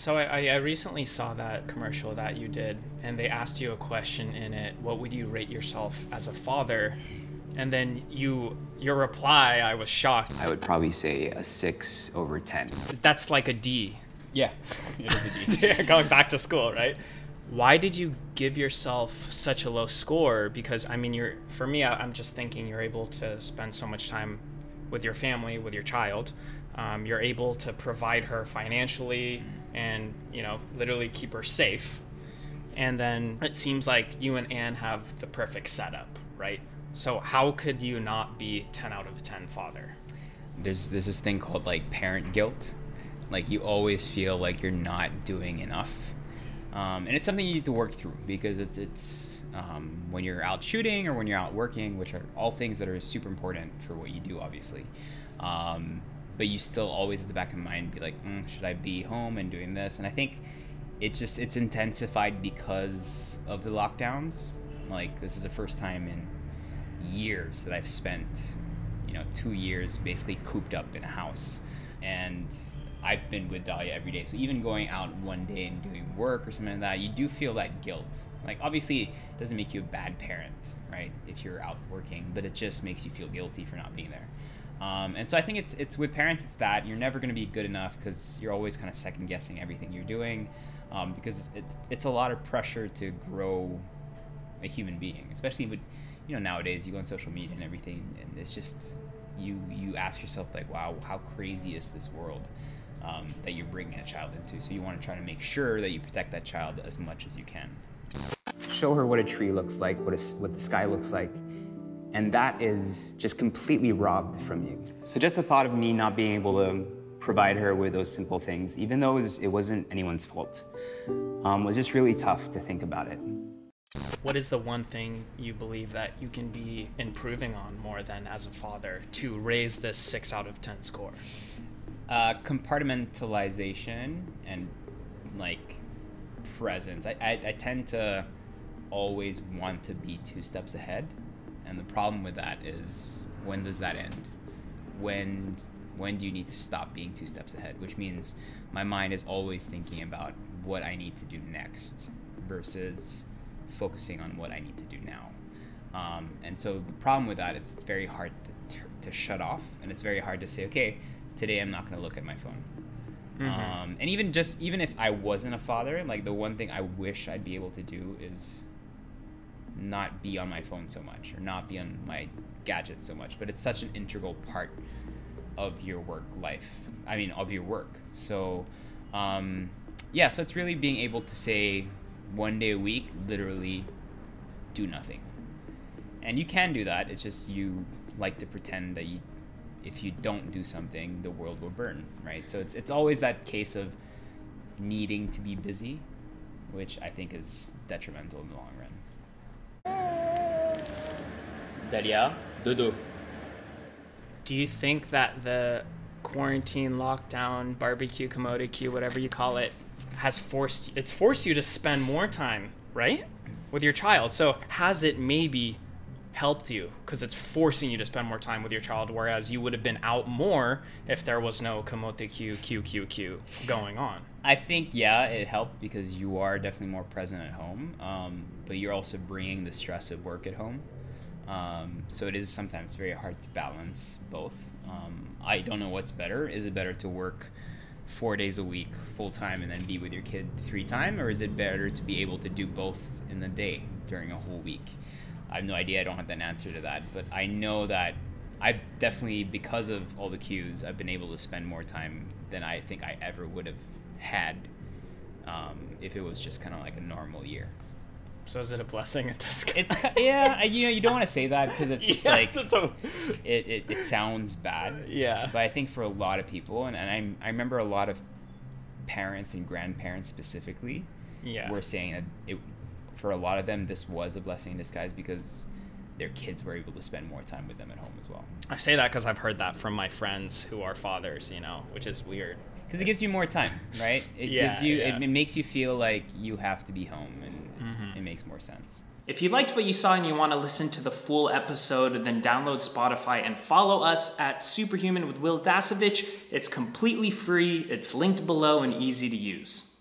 So I recently saw that commercial that you did, and they asked you a question in it. What would you rate yourself as a father? And then your reply, I was shocked. I would probably say a 6 over 10. That's like a D. Yeah, it is a D. Going back to school, right? Why did you give yourself such a low score? Because I mean, for me, I'm just thinking you're able to spend so much time with your family, with your child. You're able to provide her financially and, literally keep her safe. And then it seems like you and Anne have the perfect setup, right? So how could you not be 10 out of 10 father? There's this thing called like parent guilt. Like you always feel like you're not doing enough. And it's something you need to work through because it's when you're out shooting or when you're out working, which are all things that are super important for what you do, obviously. But you still always at the back of your mind be like, should I be home and doing this? And I think it's intensified because of the lockdowns. Like this is the first time in years that I've spent, 2 years basically cooped up in a house. And I've been with Dahlia every day. So even going out one day and doing work or something like that, you do feel that guilt. Like obviously it doesn't make you a bad parent, right? If you're out working, but it just makes you feel guilty for not being there. And so I think it's with parents, it's that you're never going to be good enough because you're always kind of second guessing everything you're doing, because it's a lot of pressure to grow a human being, especially with, nowadays you go on social media and everything, and it's just, you ask yourself like, wow, how crazy is this world that you're bringing a child into? So you want to try to make sure that you protect that child as much as you can. Show her what a tree looks like, what the sky looks like. And that is just completely robbed from you. So just the thought of me not being able to provide her with those simple things, even though it wasn't anyone's fault, was just really tough to think about it. What is the one thing you believe that you can be improving on more than as a father to raise this 6 out of 10 score? Compartmentalization and like presence. I tend to always want to be 2 steps ahead. And the problem with that is, when does that end? When do you need to stop being 2 steps ahead? Which means my mind is always thinking about what I need to do next versus focusing on what I need to do now. And so the problem with that, it's very hard to shut off, and it's very hard to say, okay, today I'm not going to look at my phone. Mm-hmm. And even if I wasn't a father, like the one thing I wish I'd be able to do is not be on my phone so much or not be on my gadgets so much, but it's such an integral part of your work life. I mean, of your work. So, so it's really being able to say 1 day a week, literally do nothing. And you can do that. It's just you like to pretend that if you don't do something, the world will burn, right? So it's always that case of needing to be busy, which I think is detrimental in the long run. Dalia, Dodo. Do you think that the quarantine, lockdown, barbecue, commodity, whatever you call it, forced you to spend more time, right, with your child? So has it maybe helped you because it's forcing you to spend more time with your child, whereas you would have been out more if there was no kamote Q going on? I think, yeah, it helped because you are definitely more present at home, but you're also bringing the stress of work at home. So it is sometimes very hard to balance both. I don't know what's better. Is it better to work 4 days a week full time and then be with your kid 3 times, or is it better to be able to do both in the day during a whole week? I have no idea. I don't have an answer to that, but I know that I've definitely, because of all the cues, I've been able to spend more time than I think I ever would have had if it was just kind of like a normal year. So is it a blessing? It's yeah, you don't want to say that because it's just it sounds bad. Yeah. But I think for a lot of people, and I remember a lot of parents and grandparents specifically, were saying that for a lot of them this was a blessing in disguise because their kids were able to spend more time with them at home as well. I say that because I've heard that from my friends who are fathers, which is weird. Because it gives you more time, right? It gives you, it makes you feel like you have to be home, and it makes more sense. If you liked what you saw and you want to listen to the full episode, then download Spotify and follow us at SuperHuman with Will Dasovich. It's completely free, it's linked below and easy to use.